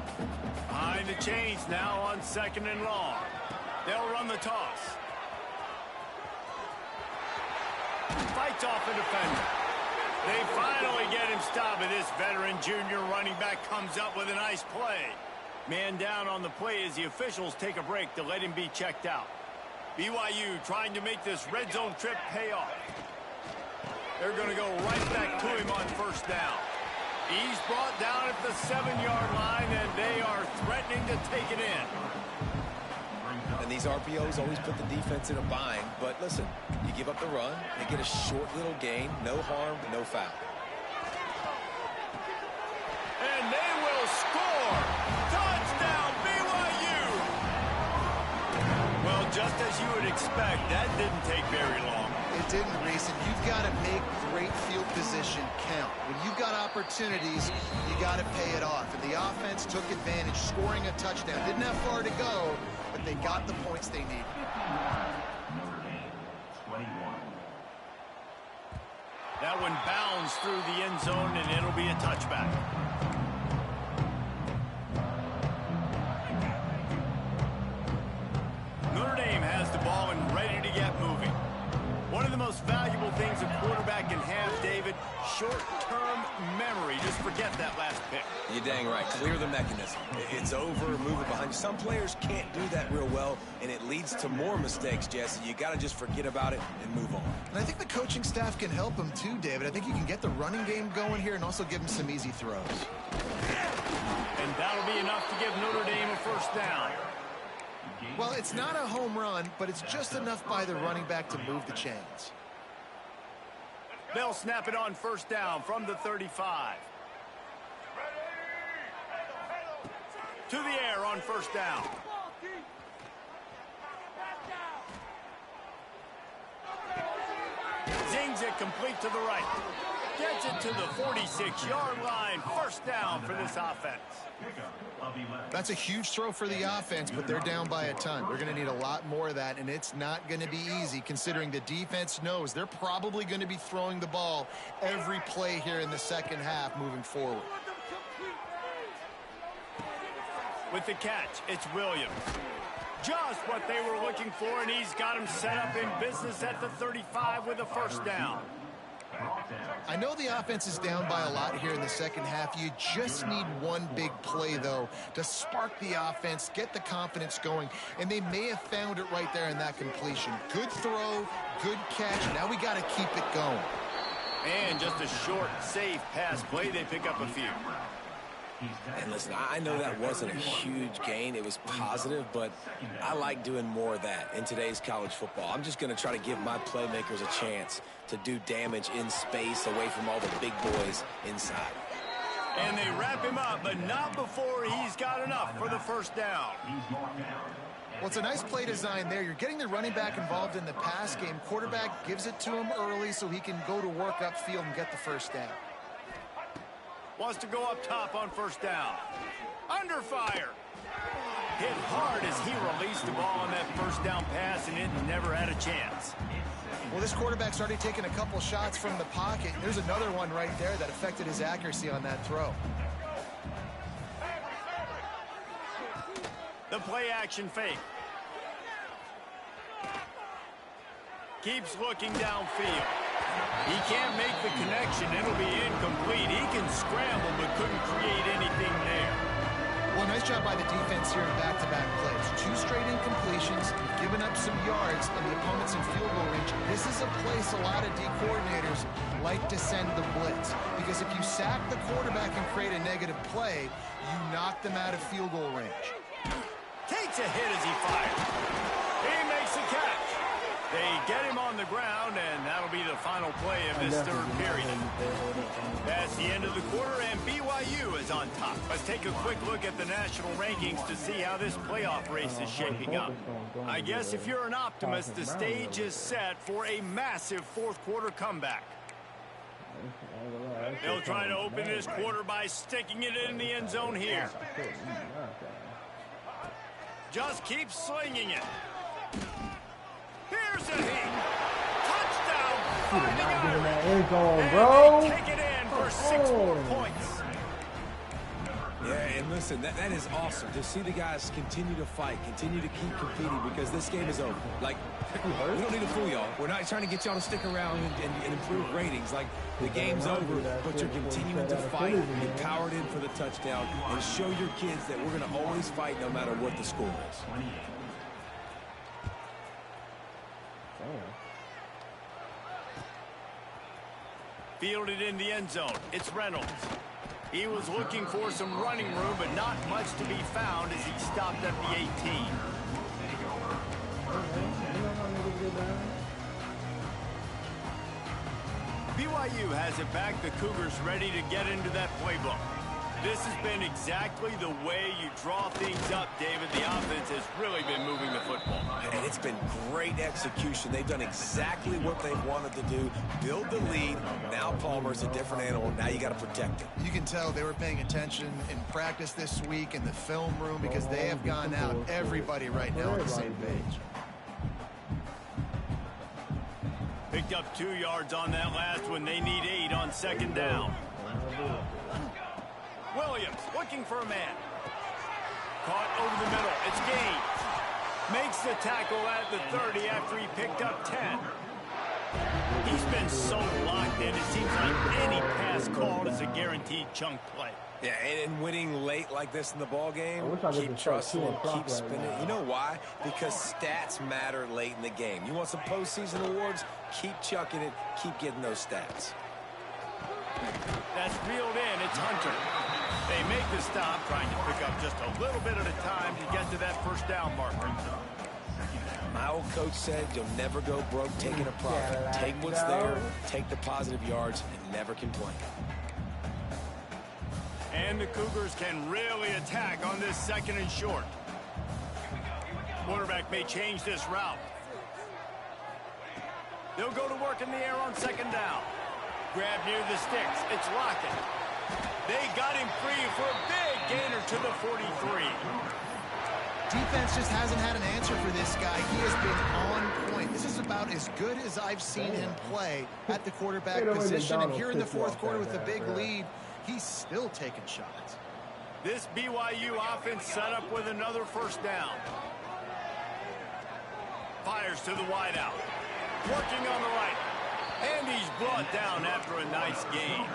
Behind the chains now on second and long. They'll run the toss. Fights off the defender. They finally get him stopped, and this veteran junior running back comes up with a nice play. Man down on the play as the officials take a break to let him be checked out. BYU trying to make this red zone trip pay off. They're going to go right back to him on first down. He's brought down at the 7-yard line, and they are threatening to take it in. And these RPOs always put the defense in a bind. But listen, you give up the run, they get a short little gain, no harm, no foul. And they will score! Touchdown, BYU! Well, just as you would expect, that didn't take very long. It didn't, Reese, and you've got to make great field position count. When you've got opportunities, you got to pay it off. And the offense took advantage, scoring a touchdown. Didn't have far to go, but they got the points they needed. That one bounds through the end zone, and it'll be a touchback. Notre Dame has the ball and ready to get moving. One of the most valuable things a quarterback can have, David, short-term memory. Just forget that last pick. You're dang right. Clear the mechanism. It's over, move it behind you. Some players can't do that real well, and it leads to more mistakes, Jesse. You got to just forget about it and move on. And I think the coaching staff can help him too, David. I think you can get the running game going here and also give him some easy throws. And that'll be enough to give Notre Dame a first down. Well, it's not a home run, but it's just enough by the running back to move the chains. They'll snap it on first down from the 35. To the air on first down. Zings it complete to the right. Gets it to the 46-yard line. First down for this offense. That's a huge throw for the offense, but they're down by a ton. They're going to need a lot more of that, and it's not going to be easy considering the defense knows they're probably going to be throwing the ball every play here in the second half moving forward. With the catch, it's Williams. Just what they were looking for, and he's got him set up in business at the 35 with a first down. I know the offense is down by a lot here in the second half. You just need one big play, though, to spark the offense, get the confidence going, and they may have found it right there in that completion. Good throw, good catch. Now we got to keep it going. And just a short, safe pass play. They pick up a few. And listen, I know that wasn't a huge gain. It was positive, but I like doing more of that in today's college football. I'm just going to try to give my playmakers a chance to do damage in space away from all the big boys inside. And they wrap him up, but not before he's got enough for the first down. Well, it's a nice play design there. You're getting the running back involved in the pass game. Quarterback gives it to him early so he can go to work upfield and get the first down. Wants to go up top on first down. Under fire. Hit hard as he released the ball on that first down pass, and it never had a chance. Well, this quarterback's already taken a couple shots from the pocket. There's another one right there that affected his accuracy on that throw. The play action fake. Keeps looking downfield. He can't make the connection. It'll be incomplete. He can scramble, but couldn't create anything there. Well, nice job by the defense here in back-to-back plays. 2 straight incompletions, giving up some yards, and the opponent's in field goal range. This is a place a lot of D coordinators like to send the blitz, because if you sack the quarterback and create a negative play, you knock them out of field goal range. Takes a hit as he fires. He makes the catch. They get him on the ground, and that'll be the final play of this third period. That's the end of the quarter, and BYU is on top. Let's take a quick look at the national rankings to see how this playoff race is shaping up. I guess if you're an optimist, the stage is set for a massive fourth-quarter comeback. They'll try to open this quarter by sticking it in the end zone here. Just keep slinging it. Here's a hit. Touchdown. Finding Irish. Bro. And they take it in for 6 more points. Yeah, and listen, that is awesome to see the guys continue to fight, continue to keep competing, because this game is over. Like, we don't need to fool y'all. We're not trying to get y'all to stick around and improve ratings. Like, the game's over, but you're continuing to fight and powered in for the touchdown and show your kids that we're going to always fight no matter what the score is. Fielded in the end zone. It's Reynolds. He was looking for some running room, but not much to be found as he stopped at the 18. BYU has it back. The Cougars ready to get into that playbook. This has been exactly the way you draw things up, David. The offense has really been moving the football. And it's been great execution. They've done exactly what they've wanted to do. Build the lead. Now Palmer's a different animal. Now you got to protect him. You can tell they were paying attention in practice this week in the film room, because they have gone out, everybody right now on the same page. Picked up 2 yards on that last one. They need 8 on second down. Williams looking for a man. Caught over the middle. It's Gaines. Makes the tackle at the 30 after he picked up 10. He's been so locked in. It seems like any pass called is a guaranteed chunk play. Yeah, and winning late like this in the ball game, keep trusting and keep spinning. You know why? Because stats matter late in the game. You want some postseason awards? Keep chucking it. Keep getting those stats. That's reeled in. It's Hunter. They make the stop, trying to pick up just a little bit at a time to get to that first down marker. My old coach said you'll never go broke taking a profit. Take what's there, take the positive yards, and never complain. And the Cougars can really attack on this second and short. Quarterback may change this route. They'll go to work in the air on second down. Grab near the sticks. It's Lockett. They got him free for a big gainer to the 43. Defense just hasn't had an answer for this guy. He has been on point. This is about as good as I've seen him play at the quarterback position. And here in the fourth quarter with a big lead, he's still taking shots. This BYU offense set up with another first down. Fires to the wideout. Working on the right. And he's brought down after a nice gain.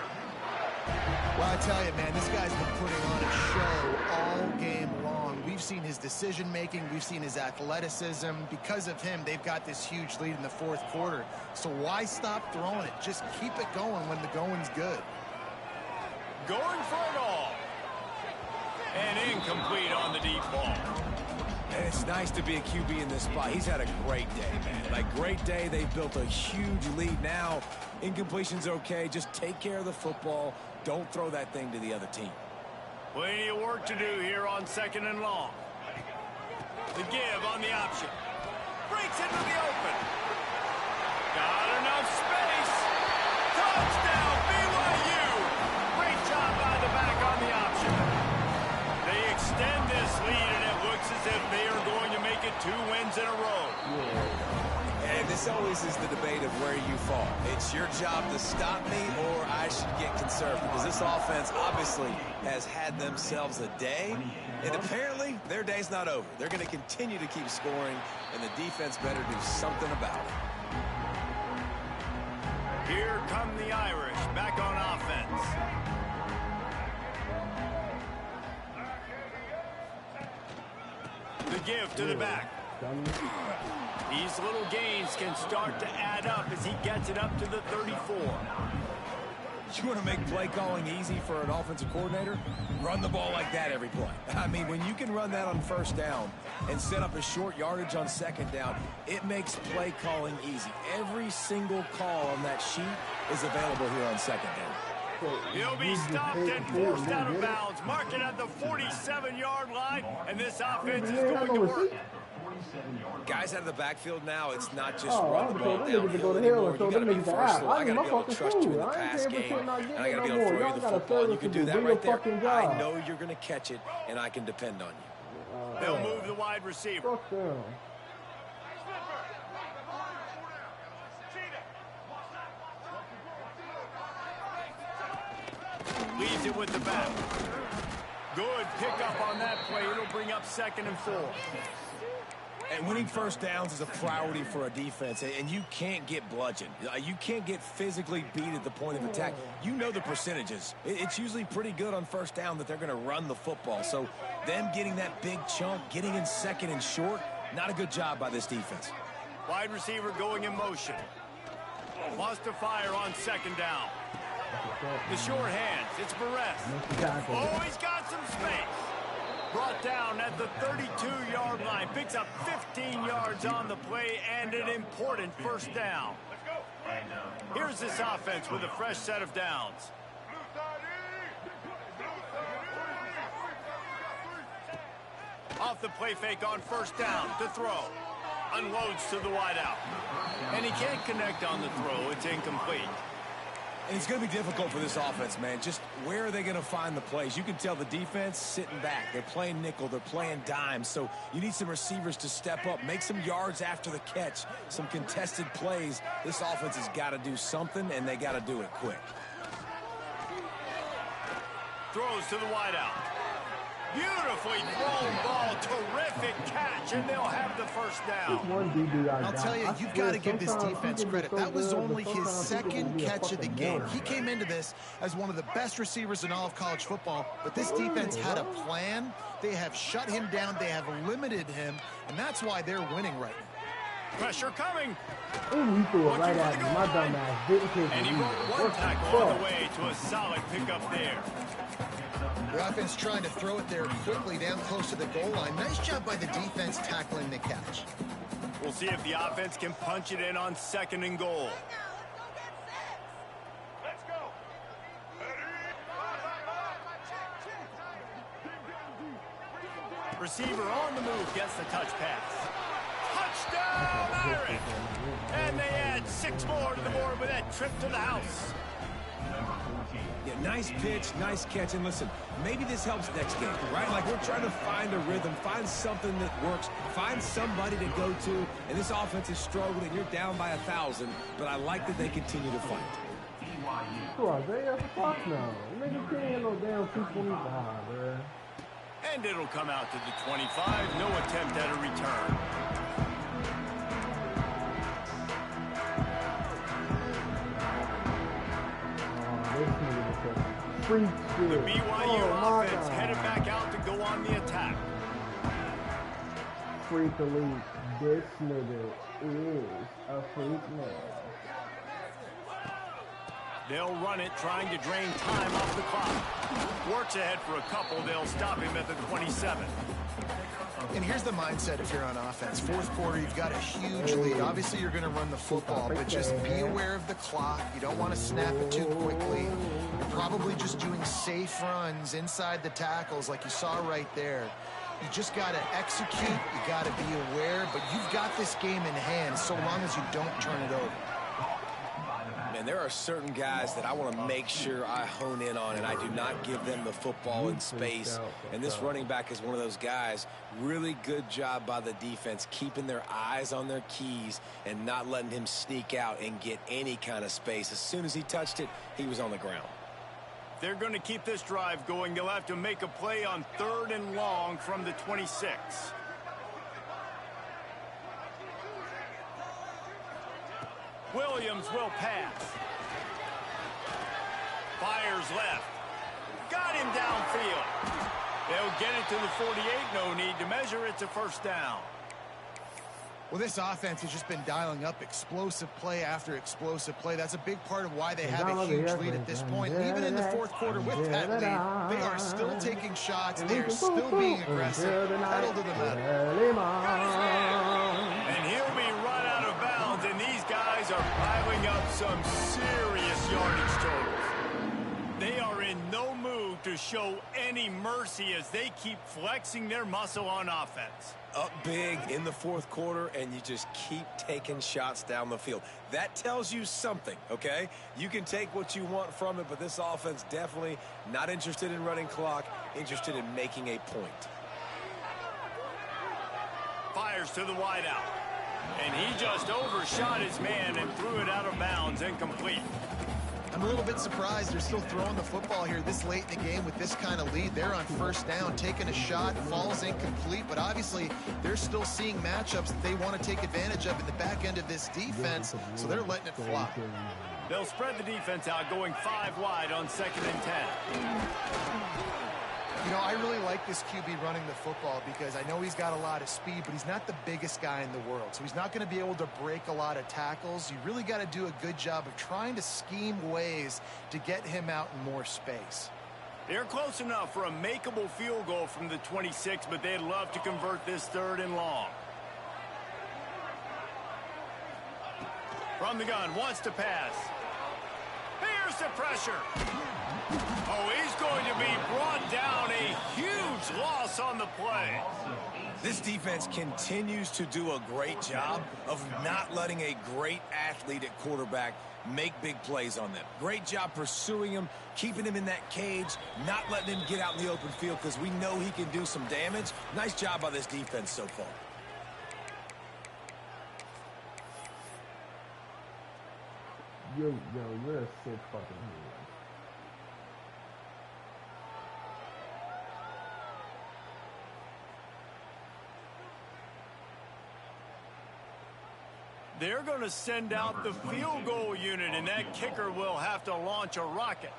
Well, I tell you, man, this guy's been putting on a show all game long. We've seen his decision-making. We've seen his athleticism. Because of him, they've got this huge lead in the fourth quarter. So why stop throwing it? Just keep it going when the going's good. Going for it all. And incomplete on the deep ball. And it's nice to be a QB in this spot. He's had a great day, man. Like, great day. They've built a huge lead. Now, incompletion's okay. Just take care of the football. Don't throw that thing to the other team. Plenty of work to do here on second and long. The give on the option. Breaks into the open. Got enough space. Touchdown, BYU. Great job by the back on the option. They extend this lead, and it looks as if they are going to make it 2 wins in a row. And this always this is the debate of where you fall. It's your job to stop me, or I should get conservative, because this offense obviously has had themselves a day, and apparently their day's not over. They're going to continue to keep scoring, and the defense better do something about it. Here come the Irish back on offense. The give to the back. These little gains can start to add up as he gets it up to the 34. You want to make play calling easy for an offensive coordinator? Run the ball like that every play. I mean, when you can run that on first down and set up a short yardage on second down, it makes play calling easy. Every single call on that sheet is available here on second down. He'll be stopped and forced out of bounds. Mark it at the 47-yard line, and this offense is going to work. Guys out of the backfield now, it's not just run the ball downhill anymore. You got to be versatile. I got to be able to trust you in the pass game, and I got to be able to throw you the football. You can do that right there. I know you're going to catch it, and I can depend on you. They'll move the wide receiver. Leaves it with the back. Good pickup on that play. It'll bring up 2nd and 4. And winning first downs is a priority for a defense, and you can't get bludgeoned. You can't get physically beat at the point of attack. You know the percentages. It's usually pretty good on first down that they're going to run the football. So them getting that big chunk, getting in 2nd and short, not a good job by this defense. Wide receiver going in motion. Wants to fire on 2nd down. The short hands, it's Perez. Oh, he's got some space. Brought down at the 32-yard line. Picks up 15 yards on the play and an important first down. Here's this offense with a fresh set of downs. Off the play fake on first down to throw. Unloads to the wideout. And he can't connect on the throw. It's incomplete. And it's going to be difficult for this offense, man. Just where are they going to find the plays? You can tell the defense sitting back. They're playing nickel. They're playing dime. So you need some receivers to step up, make some yards after the catch, some contested plays. This offense has got to do something, and they got to do it quick. Throws to the wideout. Beautifully thrown ball. Terrific catch, and they'll have the first down. I'll tell you, you've got to give this defense credit. That was only his 2nd catch of the game. He came into this as one of the best receivers in all of college football, but this defense had a plan. They have shut him down. They have limited him, and that's why they're winning right now. Pressure coming. Ooh, he threw it right at me. My dumb ass didn't catch it. And he broke one tackle on the way to a solid pickup there. The offense trying to throw it there quickly down close to the goal line. Nice job by the defense tackling the catch. We'll see if the offense can punch it in on 2nd and goal. Let's go. Receiver on the move gets the touch pass. Touchdown, Irish! And they add 6 more to the board with that trip to the house. Yeah, nice pitch, nice catch. And listen, maybe this helps next game, right? Like we're trying to find a rhythm, find something that works, find somebody to go to. And this offense is struggling, and you're down by 1,000. But I like that they continue to fight. Who are they at the top now? Nigga can't no damn 225, man. And it'll come out to the 25. No attempt at a return. The BYU offense headed back out to go on the attack. Freak elite. This nigga is a freak man. They'll run it, trying to drain time off the clock. Works ahead for a couple. They'll stop him at the 27. And here's the mindset if you're on offense. 4th quarter, you've got a huge lead. Obviously, you're going to run the football, but just be aware of the clock. You don't want to snap it too quickly. You're probably just doing safe runs inside the tackles like you saw right there. You just got to execute. You got to be aware, but you've got this game in hand so long as you don't turn it over. Man, And there are certain guys that I want to make sure I hone in on, and I do not give them the football in space. And this running back is one of those guys. Really good job by the defense, keeping their eyes on their keys and not letting him sneak out and get any kind of space. As soon as he touched it, he was on the ground. They're going to keep this drive going. They'll have to make a play on 3rd and long from the 26. Williams will pass. Fires left. Got him downfield. They'll get it to the 48. No need to measure. It's a first down. Well, this offense has just been dialing up explosive play after explosive play. That's a big part of why they have a huge lead at this point. Even in the 4th quarter with that lead, they are still taking shots. They are still being aggressive. Pedal to the metal. And he'll be run out of bounds, and these guys are piling up some serious yardage totals. They are in no mood to show any mercy as they keep flexing their muscle on offense. Up big in the 4th quarter, and you just keep taking shots down the field. That tells you something, okay? You can take what you want from it, but this offense definitely not interested in running clock, interested in making a point. Fires to the wideout. And he just overshot his man and threw it out of bounds, incomplete. I'm a little bit surprised they're still throwing the football here this late in the game with this kind of lead. They're on 1st down, taking a shot, falls incomplete, but obviously they're still seeing matchups that they want to take advantage of in the back end of this defense, so they're letting it fly. They'll spread the defense out, going 5 wide on 2nd and 10. You know, I really like this QB running the football because I know he's got a lot of speed, but he's not the biggest guy in the world. So he's not going to be able to break a lot of tackles. You really got to do a good job of trying to scheme ways to get him out in more space. They're close enough for a makeable field goal from the 26, but they'd love to convert this 3rd and long. From the gun, wants to pass. Here's the pressure. Oh, he's going to be brought down. A huge loss on the play. This defense continues to do a great job of not letting a great athlete at quarterback make big plays on them. Great job pursuing him, keeping him in that cage, not letting him get out in the open field because we know he can do some damage. Nice job by this defense so far. You're a sick fucking hero. They're going to send out the field goal unit, and that kicker will have to launch a rocket.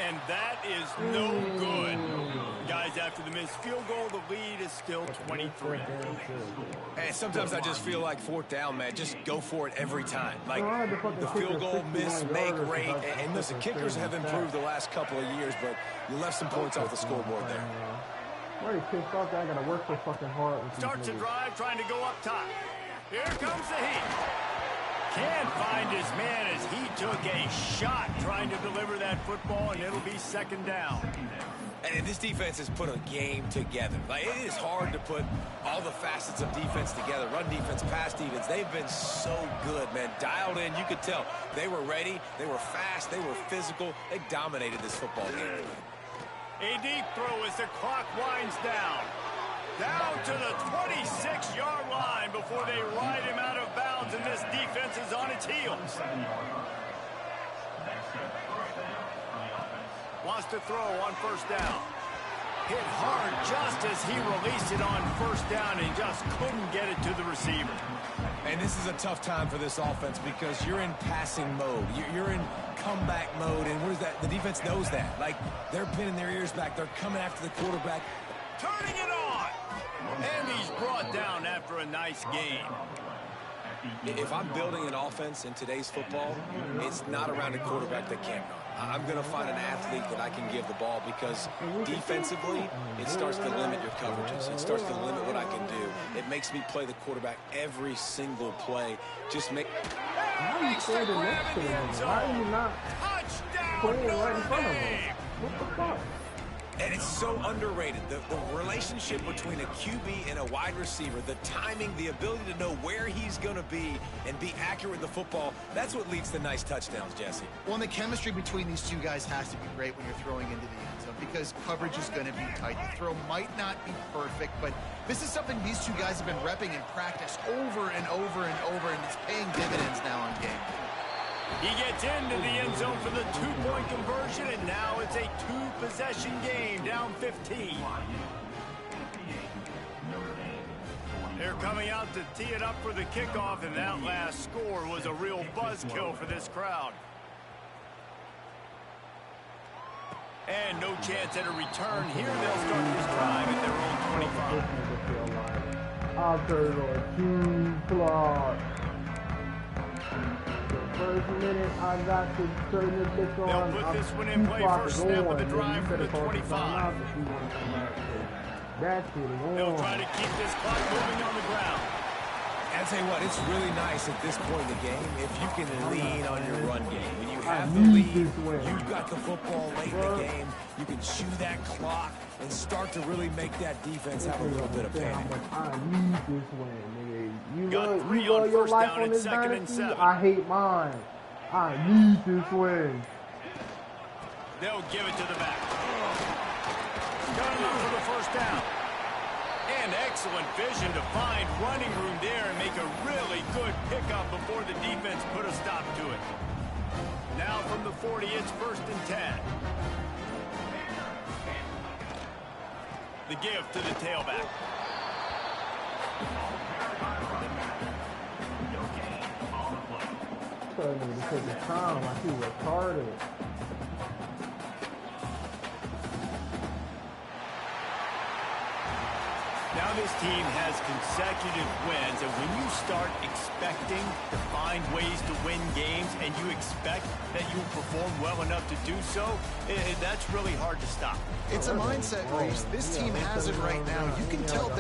And that is no good. Guys, after the missed field goal, the lead is still 23. Hey, sometimes I just feel like 4th down, man. Just go for it every time. Like the field goal miss, make rate. And listen, kickers have improved the last couple of years, but you left some points off the scoreboard there. Why you pissed off that I gotta work so fucking hard? Starts a drive, trying to go up top. Here comes the heat. Can't find his man as he took a shot trying to deliver that football, and it'll be 2nd down. And this defense has put a game together. Like, it is hard to put all the facets of defense together. Run defense, pass defense. They've been so good, man. Dialed in. You could tell they were ready. They were fast. They were physical. They dominated this football game. A deep throw as the clock winds down. Down to the 26-yard line before they ride him out of bounds, and this defense is on its heels. Wants to throw on 1st down. Hit hard just as he released it on 1st down and just couldn't get it to the receiver. And this is a tough time for this offense because you're in passing mode. You're in comeback mode, and where's that? The defense knows that. Like, they're pinning their ears back. They're coming after the quarterback. Turning it on. And he's brought down after a nice gain. If I'm building an offense in today's football, it's not around a quarterback that can't run. I'm going to find an athlete that I can give the ball because defensively, it starts to limit your coverages. It starts to limit what I can do. It makes me play the quarterback every single play. Just make... Why are you standing next to him? Why are you not playing right in front of him? What the fuck? And it's so underrated. The relationship between a QB and a wide receiver, the timing, the ability to know where he's going to be and be accurate with the football, that's what leads to nice touchdowns, Jesse. Well, and the chemistry between these two guys has to be great when you're throwing into the end zone because coverage is going to be tight. The throw might not be perfect, but this is something these two guys have been repping in practice over and over and over, and it's paying dividends now on game. He gets into the end zone for the two-point conversion, and now it's a two-possession game, down 15. They're coming out to tee it up for the kickoff, and that last score was a real buzzkill for this crowd. And no chance at a return here. They'll start this drive at their own 25. I'll turn it on 2 plus. First minute, I got to turn this bitch on. They'll put this one in play first snap of the drive for the 25. That's it. They'll try to keep this clock moving on the ground. And I'll tell you what, it's really nice at this point in the game if you can lean on your run game. When you have the lead, you've got the football late in the game, you can chew that clock and start to really make that defense have a little bit of panic. I need this win, nigga. You Got three love on your first life down on and this second and dynasty? 7. I hate mine. I need this win. They'll give it to the back. Got enough for the first down. And excellent vision to find running room there and make a really good pickup before the defense put a stop to it. Now from the 40, it's 1st and 10. The give to the tailback. Telling him to take his time like he retarded. Now this team has consecutive wins, and when you start expecting to find ways to win games and you expect that you'll perform well enough to do so, that's really hard to stop. It's a mindset race. This team has it right now. You can tell